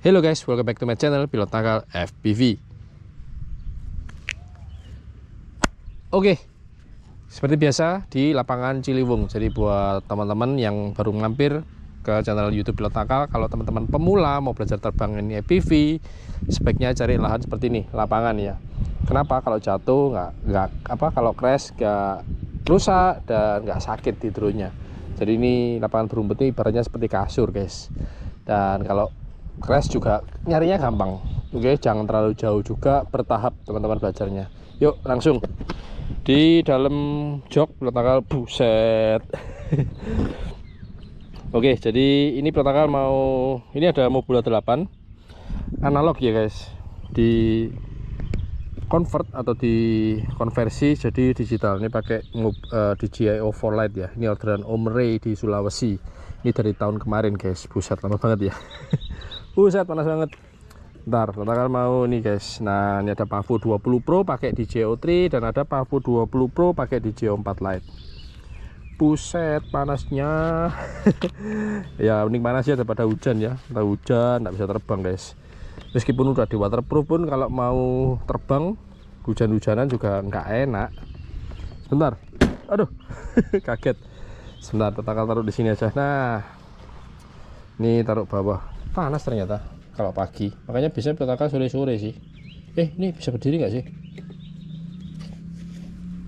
Hello guys, welcome back to my channel Pilot Nakal FPV. Oke, seperti biasa di lapangan Ciliwung. Jadi buat teman-teman yang baru mampir ke channel YouTube Pilot Nakal, kalau teman-teman pemula mau belajar terbang ini FPV, sebaiknya cari lahan seperti ini, lapangan ya. Kenapa? Kalau jatuh kalau crash nggak rusak dan nggak sakit di drone-nya. Jadi ini lapangan berumput ini ibaratnya seperti kasur guys. Dan kalau crash juga nyarinya gampang. Oke, jangan terlalu jauh juga, bertahap teman-teman belajarnya. Yuk langsung di dalam jok Pilot Nakal. Buset. Oke, jadi ini Pilot Nakal ini ada Mobula 8 analog ya guys, di convert atau di konversi jadi digital. Ini pakai DJI O4 Lite ya. Ini orderan Om Ray di Sulawesi. Ini dari tahun kemarin guys. Buset, lama banget ya. Buset, panas banget. Ntar Nakal mau nih guys. Nah, ini ada Pavo 20 Pro pakai DJI O3 dan ada Pavo 20 Pro pakai DJI O4 Lite. Buset, panasnya. Ya mending panas ya daripada hujan ya. Kalau hujan nggak bisa terbang guys. Meskipun udah di waterproof pun kalau mau terbang hujan-hujanan juga nggak enak. Sebentar, aduh. Kaget. Sebentar, Nakal taruh di sini aja. Nah, ini taruh bawah. Panas ternyata kalau pagi, makanya biasanya Nakal sore-sore sih. Ini bisa berdiri nggak sih?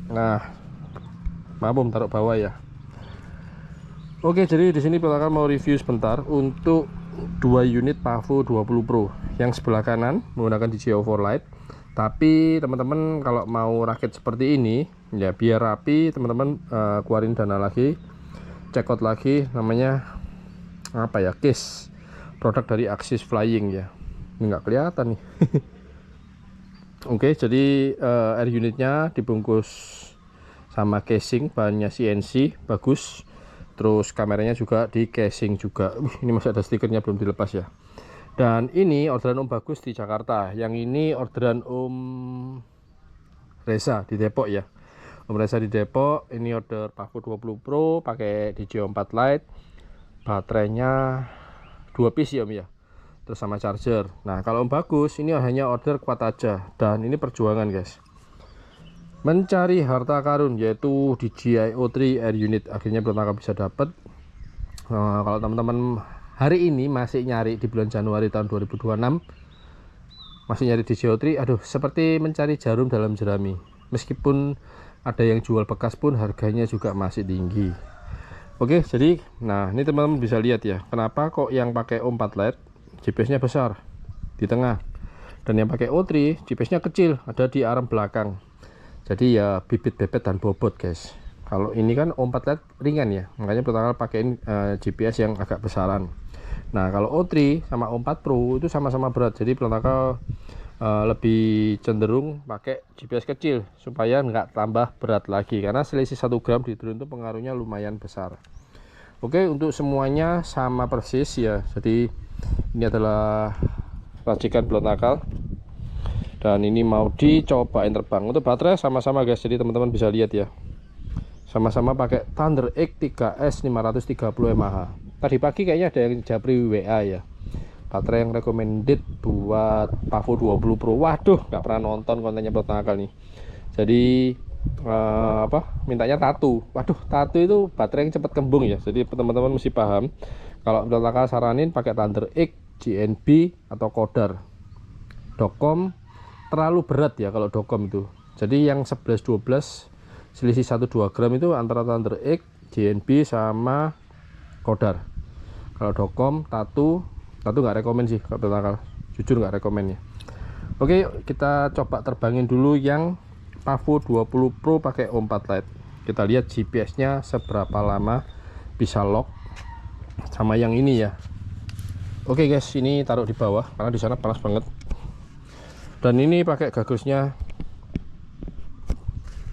Nah, maaf taruh bawah ya. Oke, jadi di sini Nakal mau review sebentar untuk 2 unit Pavo 20 Pro. Yang sebelah kanan menggunakan DJI O4 Lite. Tapi teman-teman kalau mau rakit seperti ini ya, biar rapi teman-teman keluarin dana lagi, check out lagi, namanya apa ya, case produk dari Axis Flying ya. Ini nggak kelihatan nih. Oke, jadi air unitnya dibungkus sama casing, bahannya CNC bagus. Terus kameranya juga di casing juga. Ini masih ada stikernya belum dilepas ya. Dan ini orderan Om Bagus di Jakarta. Yang ini orderan Om Reza di Depok ya. Om Reza di Depok. Ini order Pavo 20 Pro pakai DJI O4 Lite. Baterainya 2 piece ya Om ya, terus sama charger. Nah, kalau Om Bagus ini hanya order kuat aja, dan ini perjuangan guys, mencari harta karun yaitu DJI O3 Air Unit. Akhirnya belum akan bisa dapat. Kalau teman-teman hari ini masih nyari di bulan Januari tahun 2026 masih nyari DJI O3, aduh, seperti mencari jarum dalam jerami. Meskipun ada yang jual bekas pun harganya juga masih tinggi. Oke, jadi nah ini teman-teman bisa lihat ya, kenapa kok yang pakai O4 Lite GPS-nya besar di tengah, dan yang pakai O3 GPS-nya kecil, ada di arm belakang. Jadi ya bibit bebet dan bobot guys. Kalau ini kan O4 Lite ringan ya, makanya pertama pakein GPS yang agak besaran. Nah, kalau O3 sama O4 Pro itu sama-sama berat, jadi Nakal lebih cenderung pakai GPS kecil supaya nggak tambah berat lagi, karena selisih 1 gram di drone itu pengaruhnya lumayan besar. Oke, untuk semuanya sama persis ya. Jadi ini adalah racikan Nakal dan ini mau dicobain terbang. Untuk baterai sama-sama guys, jadi teman-teman bisa lihat ya, sama-sama pakai Thunder X 3S 530 mAh. Tadi pagi kayaknya ada yang japri WA ya, baterai yang recommended buat Pavo 20 Pro. Waduh, nggak pernah nonton kontennya Pilot Nakal nih. Jadi mintanya tato. Waduh, tato itu baterai yang cepat kembung ya. Jadi teman-teman mesti paham, kalau Pilot Nakal saranin pakai Thunder X, GNB atau Kodar. Dokom terlalu berat ya kalau dokom itu. Jadi yang 11-12 selisih 1-2 gram itu antara Thunder X, GNB sama Kodar. Kalau dokom, tato nggak rekomen sih kalau Nakal, jujur nggak rekomen ya. Oke, kita coba terbangin dulu yang Pavo 20 Pro pakai O4 Lite. Kita lihat GPS-nya seberapa lama bisa lock sama yang ini ya. Oke guys, ini taruh di bawah karena di sana panas banget. Dan ini pakai gagusnya,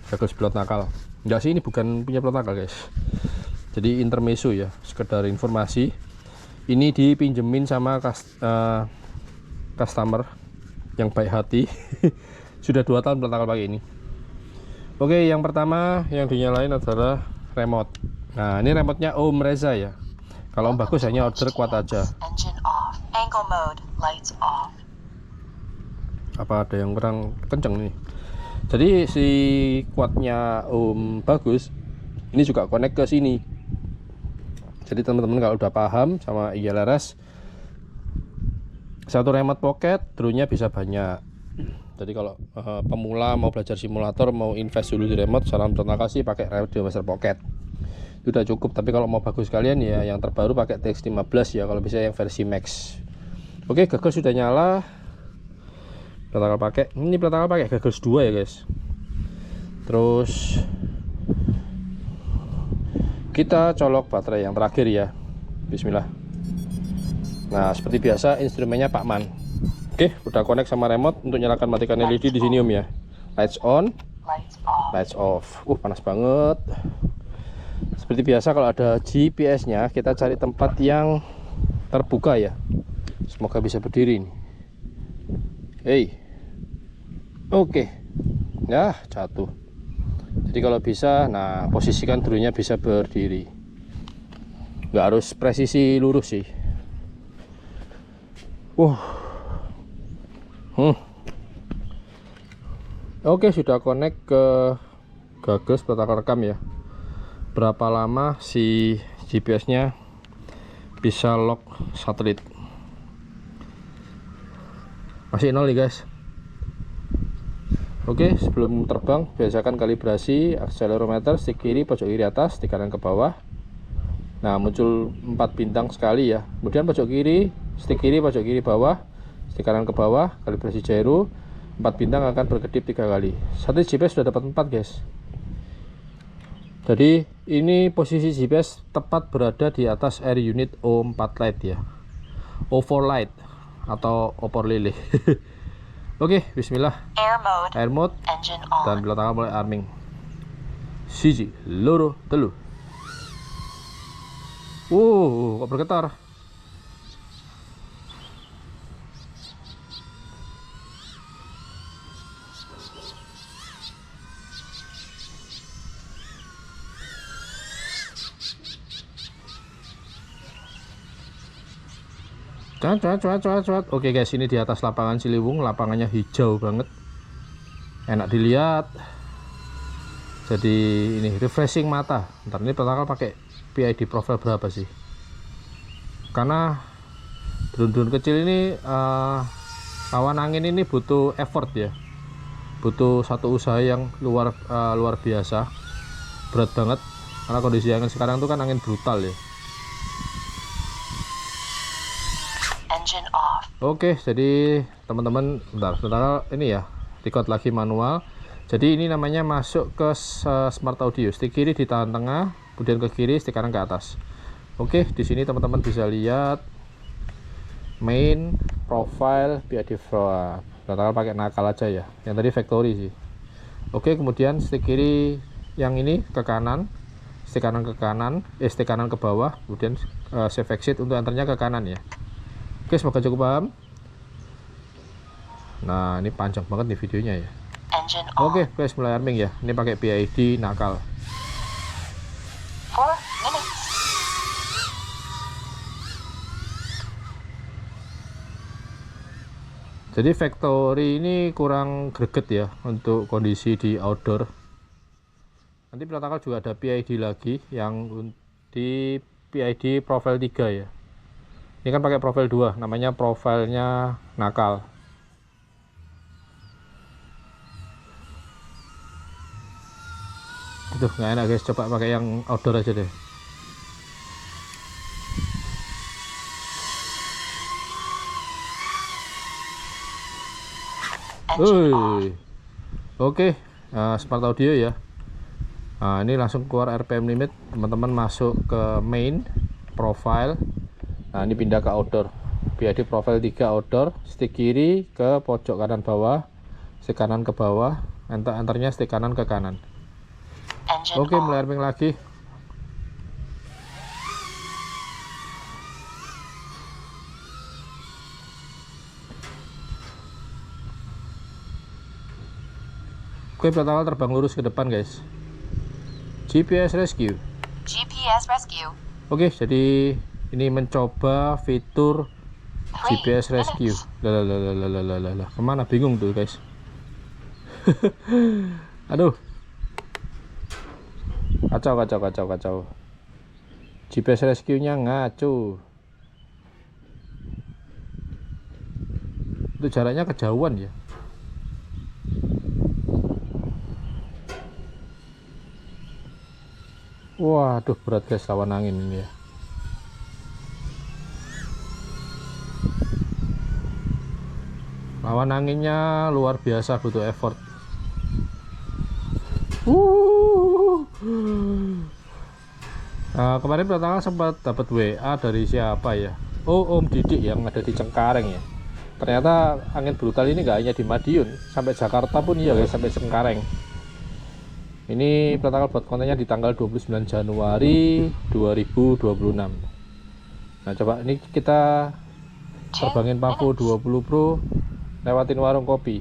gagus Pilot Nakal. Enggak sih, ini bukan punya Pilot Nakal guys. Jadi intermezzo ya, sekedar informasi. Ini dipinjemin sama customer yang baik hati. Sudah 2 tahun Pilot Nakal pakai ini. Oke, yang pertama yang dinyalain adalah remote. Nah, ini remote-nya Om Reza ya. Kalau Om Bagus hanya order kuat aja. Lights off. Apa ada yang kurang kenceng nih? Jadi si quadnya Om Bagus ini juga connect ke sini. Jadi teman-teman kalau udah paham sama ILRS, satu remote pocket, drone-nya bisa banyak. Jadi kalau pemula mau belajar simulator, mau invest dulu di remote, salam terima kasih pakai Radio Master Pocket. Itu udah cukup. Tapi kalau mau bagus kalian ya yang terbaru pakai TX15 ya, kalau bisa yang versi Max. Oke, gagal sudah nyala. Protokol pakai. Ini protokol pakai gagal 2 ya, guys. Terus kita colok baterai yang terakhir ya. Bismillah. Nah, seperti biasa instrumennya Pak Man. Oke, udah connect sama remote untuk nyalakan matikan LED di sini Om ya. Lights on, lights off. Panas banget. Seperti biasa kalau ada GPS-nya, kita cari tempat yang terbuka ya. Semoga bisa berdiri nih. Oke. Ya, jatuh. Jadi kalau bisa, nah posisikan drone-nya bisa berdiri. Nggak harus presisi lurus sih. Oke, sudah connect ke gagas protokol rekam ya. Berapa lama si GPS-nya bisa lock satelit? Masih 0 nih guys. Oke, sebelum terbang biasakan kalibrasi akselerometer stick kiri pojok kiri atas, stick kanan ke bawah. Nah, muncul 4 bintang sekali ya. Kemudian pojok kiri, stick kiri pojok kiri bawah, stick kanan ke bawah, kalibrasi gyro. 4 bintang akan berkedip 3 kali. Satelit GPS sudah dapat 4 guys. Jadi ini posisi GPS tepat berada di atas air unit O4 Lite ya, O4 Lite atau opor lele. Oke, bismillah. Air mode Engine on. dan bila tangan mulai arming. Siji, loro, telu. Kok bergetar? Cuat. Oke guys, ini di atas lapangan Ciliwung, lapangannya hijau banget, enak dilihat. Jadi ini refreshing mata. Ntar ini pertama pakai PID profile berapa sih? Karena drone-drone kecil ini awan angin ini butuh effort ya, butuh satu usaha yang luar biasa, berat banget. Karena kondisi angin sekarang tuh kan angin brutal ya. Engine off. Oke, jadi teman-teman, bentar ini ya, record lagi manual. Jadi ini namanya masuk ke smart audio. Stick kiri ditahan tengah, kemudian ke kiri, stick kanan ke atas. Oke, di sini teman-teman bisa lihat main, profile, PID profile. Total pakai nakal aja ya. Yang tadi factory sih. Oke, kemudian stick kiri yang ini ke kanan, stick kanan ke kanan, stick kanan ke bawah, kemudian save exit untuk enternya ke kanan ya. Oke, semoga cukup paham. Nah, ini panjang banget nih videonya ya. Oke, guys, mulai arming ya. Ini pakai PID nakal. 4 minutes. Jadi factory ini kurang greget ya untuk kondisi di outdoor. Nanti protokol juga ada PID lagi yang di PID profile 3 ya. Ini kan pakai profil 2, namanya profilnya nakal. Itu nggak enak guys, coba pakai yang outdoor aja deh. Oke, smart audio ya. Nah, ini langsung keluar RPM limit, teman-teman masuk ke main, profile. Nah, ini pindah ke outdoor. PID profile 3 outdoor, stick kiri ke pojok kanan bawah, stick kanan ke bawah, enternya stick kanan ke kanan. Oke, mulai arming lagi. Oke, protokol terbang lurus ke depan guys. GPS rescue. GPS rescue. Oke, jadi ini mencoba fitur GPS rescue. Lah. Kemana? Bingung tuh guys. Aduh. Kacau. GPS rescue-nya ngaco. Itu jaraknya kejauhan ya. Waduh, berat guys lawan angin ini ya. Lawan anginnya luar biasa, butuh effort. Kemarin pertama sempat dapat WA dari siapa ya? Oh, Om Didik yang ada di Cengkareng ya. Ternyata angin brutal ini nggak hanya di Madiun, sampai Jakarta pun iya guys, sampai Cengkareng. Ini pertama buat kontennya di tanggal 29 Januari 2026. Nah, coba ini kita terbangin Pavo 20 Pro lewatin warung kopi.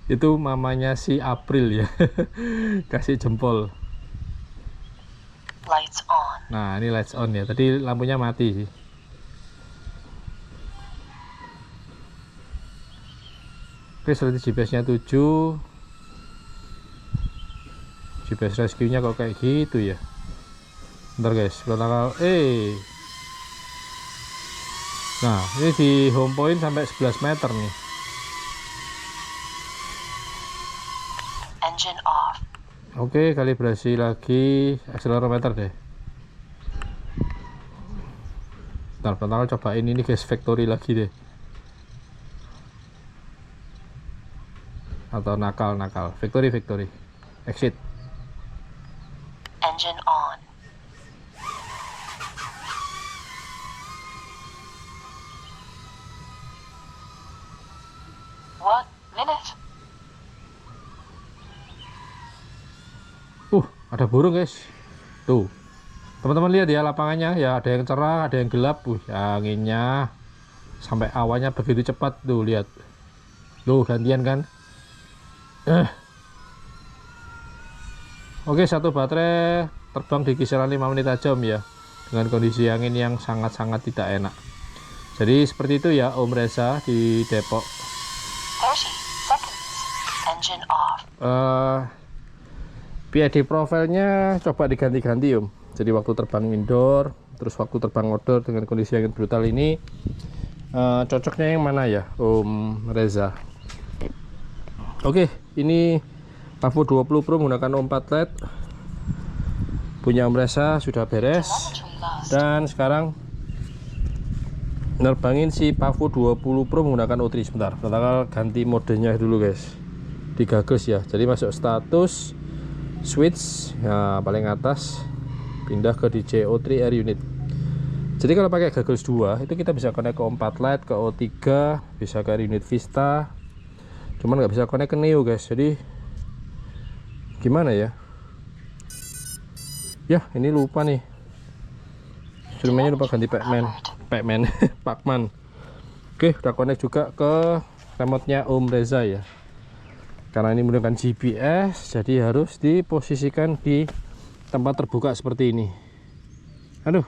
Itu mamanya si April ya. Kasih jempol. Lights on. Nah, ini lights on ya. Tadi lampunya mati sih. Oke, seperti GPS-nya 7. GPS rescue-nya kok kayak gitu ya. Bentar guys, tanggal Nah, ini di home point sampai 11 meter nih. Engine off. Oke, kalibrasi lagi akselerometer deh. Bentar, cobain ini guys, factory lagi deh. Atau nakal factory exit. Engine on. What minute? Ada burung guys. Tuh teman-teman lihat ya lapangannya ya, ada yang cerah ada yang gelap. Anginnya sampai awannya begitu cepat tuh, lihat tuh gantian kan. Oke, satu baterai terbang di kisaran 5 menit aja Om ya, dengan kondisi angin yang sangat-sangat tidak enak. Jadi seperti itu ya Om Reza di Depok. 30 seconds. Engine off. PID profilnya coba diganti-ganti Om. Jadi waktu terbang indoor, terus waktu terbang outdoor dengan kondisi angin brutal ini, cocoknya yang mana ya Om Reza? Oke, ini Pavo 20 Pro menggunakan Om 4 LED. Punya Om Reza sudah beres. Telemetry lost. Dan sekarang nerbangin si Pavo 20 Pro menggunakan O3. Sebentar, pertama ganti modenya dulu guys. Digagas ya. Jadi masuk status, switch ya paling atas, pindah ke DJ O3 Air Unit. Jadi kalau pakai gagas 2 itu kita bisa connect ke O4 LED, ke O3, bisa ke Air Unit Vista. Cuman nggak bisa connect ke Neo guys. Jadi gimana ya? Ya ini lupa nih. Instrumennya lupa ganti Pacman. Oke, udah connect juga ke remote-nya Om Reza ya. Karena ini menggunakan GPS, jadi harus diposisikan di tempat terbuka seperti ini. Aduh.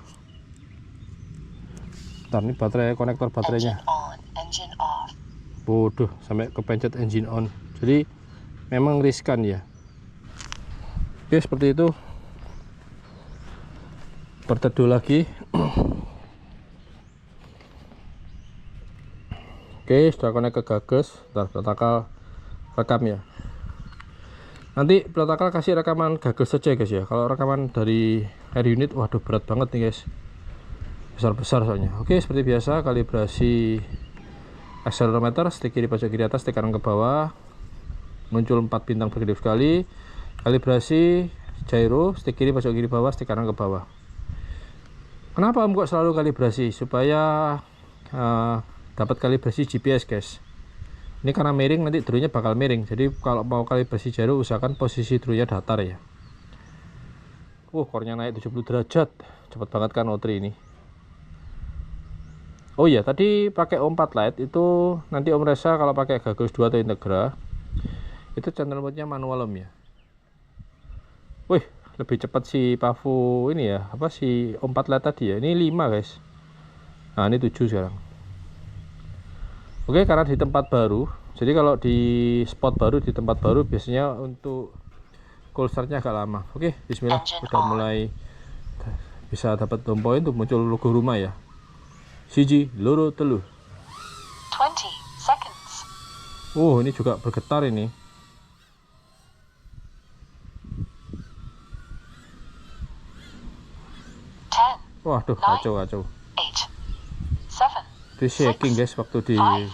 Ntar ini baterai, konektor baterainya. Engine on. Engine off. Bodoh, sampai kepencet engine on. Jadi memang riskan ya. Oke, seperti itu. Berteduh lagi. Oke, sudah connect ke gagas. Ntar protokol rekam ya. Nanti protokol kasih rekaman gagas saja guys ya. Kalau rekaman dari air unit, waduh berat banget nih guys. Besar-besar soalnya. Oke, seperti biasa kalibrasi akselerometer, stick kiri pojok kiri atas, stick kanan ke bawah. Muncul 4 bintang berkedip sekali. Kalibrasi gyro, stick kiri pojok kiri bawah, stick kanan ke bawah. Kenapa Om kok selalu kalibrasi? Supaya dapat kalibrasi GPS guys. Ini karena miring, nanti drone-nya bakal miring. Jadi kalau mau kalibrasi gyro, usahakan posisi drone-nya datar ya. Core-nya naik 70 derajat. Cepat banget kan O3 ini. Oh iya, tadi pakai Om4 Lite itu nanti Om Reza kalau pakai Goggles 2 atau Integra itu channel mode-nya manual Om ya. Wih, lebih cepat si Pavo ini ya, apa si Om4 Lite tadi ya. Ini 5 guys. Nah, ini 7 sekarang. Oke, karena di tempat baru, jadi kalau di spot baru di tempat baru biasanya untuk cold start-nya agak lama. Oke, bismillah, udah mulai bisa dapat home point untuk muncul logo rumah ya. Siji, loro, telu. 20 seconds. Ini juga bergetar ini. Waduh, kacau. 8, 7, Itu shaking guys waktu di 5,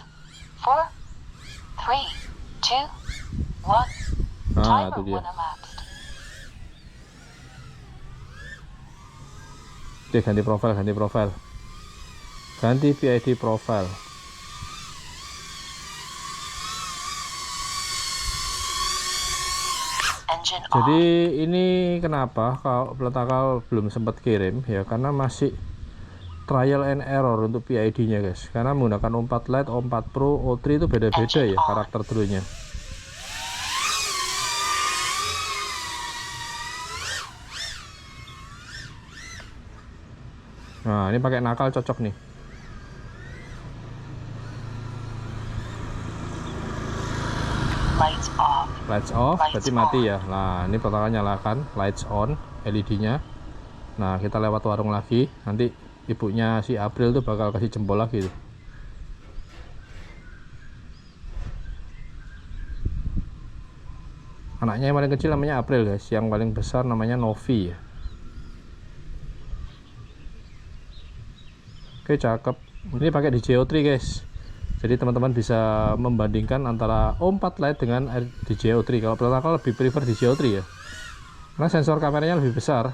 4, 3, 2, 1. Nah, itu dia. Oke, ganti profile. Ganti PID profile. Jadi ini kenapa kalau Peletakal belum sempat kirim ya, karena masih trial and error untuk PID nya guys, karena menggunakan Om4 Lite, Om4 Pro, O3 itu beda-beda ya karakter dulunya. Nah, ini pakai nakal cocok nih. Lights off, berarti mati ya. Nah, ini Peletakal nyalakan, lights on, LED-nya. Nah, kita lewat warung lagi. Nanti ibunya si April tuh bakal kasih jempol lagi tuh. Anaknya yang paling kecil namanya April guys, yang paling besar namanya Novi ya. Oke, cakep. Ini pakai DJI-O3 guys. Jadi teman-teman bisa membandingkan antara Om4 Lite dengan DJI-O3. Kalau Peletakal lebih prefer DJI-O3 ya, karena sensor kameranya lebih besar.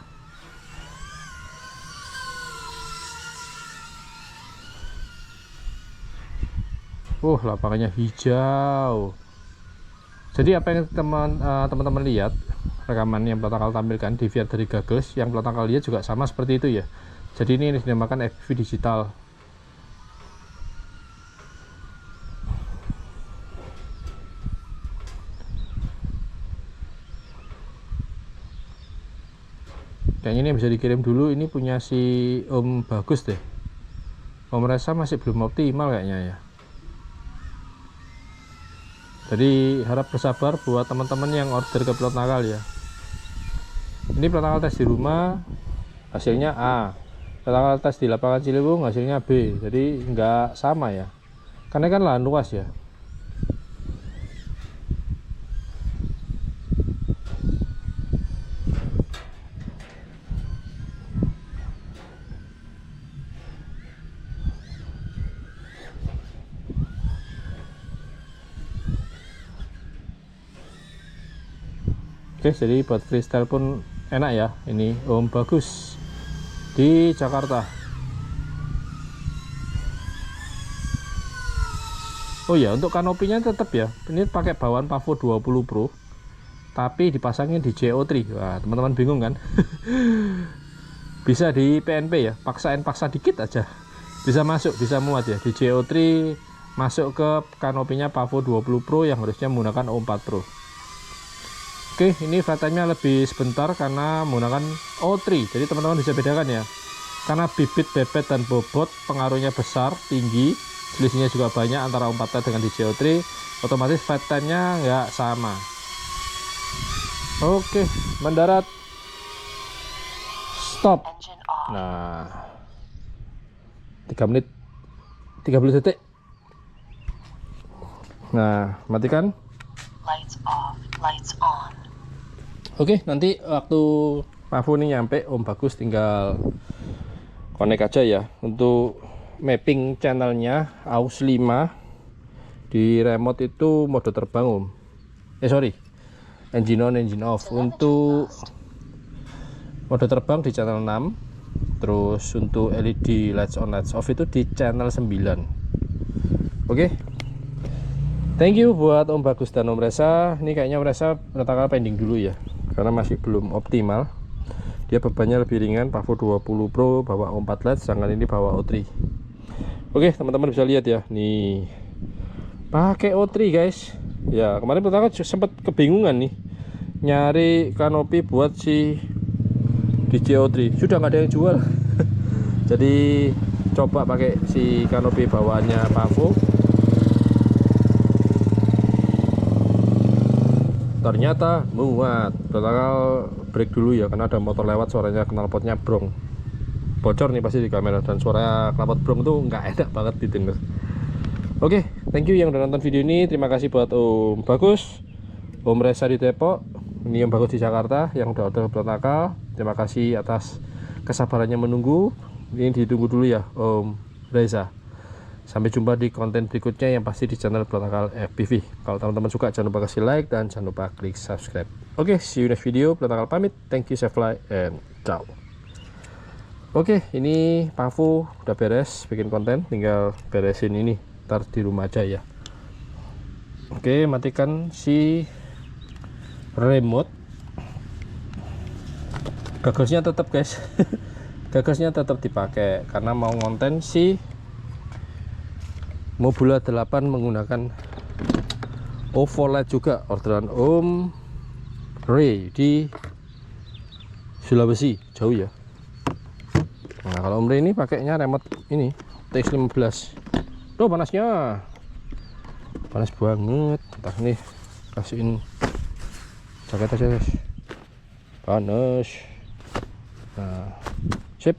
Lapangannya hijau. Jadi apa yang teman-teman lihat rekaman yang Peletakal tampilkan di view dari Goggles, yang Peletakal lihat juga sama seperti itu ya. Jadi ini dinamakan FPV digital. Kayaknya ini bisa dikirim dulu, ini punya si Om Bagus deh. Om Reza masih belum optimal kayaknya ya. Jadi harap bersabar buat teman-teman yang order ke Peletakal ya. Ini Peletakal tes di rumah, hasilnya A. Peletakal tes di lapangan Ciliwung, hasilnya B. Jadi nggak sama ya, karena kan lahan luas ya. Oke, jadi buat freestyle pun enak ya. Ini Om Bagus di Jakarta. Oh ya, untuk kanopinya tetap ya, ini pakai bawaan Pavo 20 Pro tapi dipasangin di DJI-O3. Wah, teman-teman bingung kan? Bisa di PNP ya, paksa dikit aja bisa masuk, bisa muat ya. DJI-O3 masuk ke kanopinya Pavo 20 Pro yang harusnya menggunakan O4 Pro. Oke, ini flight time-nya lebih sebentar karena menggunakan O3. Jadi teman-teman bisa bedakan ya, karena bibit, bebet, dan bobot pengaruhnya besar, tinggi, selisihnya juga banyak antara O4 Lite dengan DJI-O3. Otomatis flight time-nya nggak sama. Oke, mendarat, stop. Nah, 3 menit 30 detik. Nah, matikan. Lights off, lights on. Oke, nanti waktu Pavo ini nyampe, Om Bagus tinggal connect aja ya. Untuk mapping channelnya AUX 5 di remote itu mode terbang Om. Engine on, engine off. Untuk mode terbang di channel 6. Terus untuk LED lights on, lights off itu di channel 9. Oke. Thank you buat Om Bagus dan Om Reza. Ini kayaknya Om Reza Peletakal pending dulu ya, karena masih belum optimal. Dia bebannya lebih ringan, Pavo 20 Pro bawa O4 Lite, sedangkan ini bawa O3. Oke, teman-teman bisa lihat ya, nih pakai O3 guys. Ya, kemarin pertama sempat kebingungan nih nyari kanopi buat si DJ O3, sudah nggak ada yang jual. Jadi coba pakai si kanopi bawaannya Pavo. Ternyata muat. Bakal break dulu ya, karena ada motor lewat, suaranya knalpotnya brong. Bocor nih pasti di kamera, dan suara knalpot brong tuh nggak enak banget didengar. Oke, thank you yang udah nonton video ini. Terima kasih buat Om Bagus, Om Reza di Depok, ini Om Bagus di Jakarta yang udah order berat nakal. Terima kasih atas kesabarannya menunggu. Ini ditunggu dulu ya Om Reza. Sampai jumpa di konten berikutnya yang pasti di channel Berat Nakal FPV. Kalau teman-teman suka jangan lupa kasih like dan jangan lupa klik subscribe. Oke, see you next video. Berat Nakal pamit. Thank you, safe fly, and ciao. Oke, ini Pavo udah beres bikin konten, tinggal beresin ini ntar di rumah aja ya. Oke, matikan si remote. Gagosnya tetap guys. Gagosnya tetap dipakai karena mau ngonten si Mobula 8 menggunakan OVO-LED juga, orderan Om Ray di Sulawesi, jauh ya. Nah, kalau Om Ray ini pakainya remote ini TX15. Tuh panasnya, panas banget. Entah nih, kasihin jaket aja guys, panas. Nah, sip.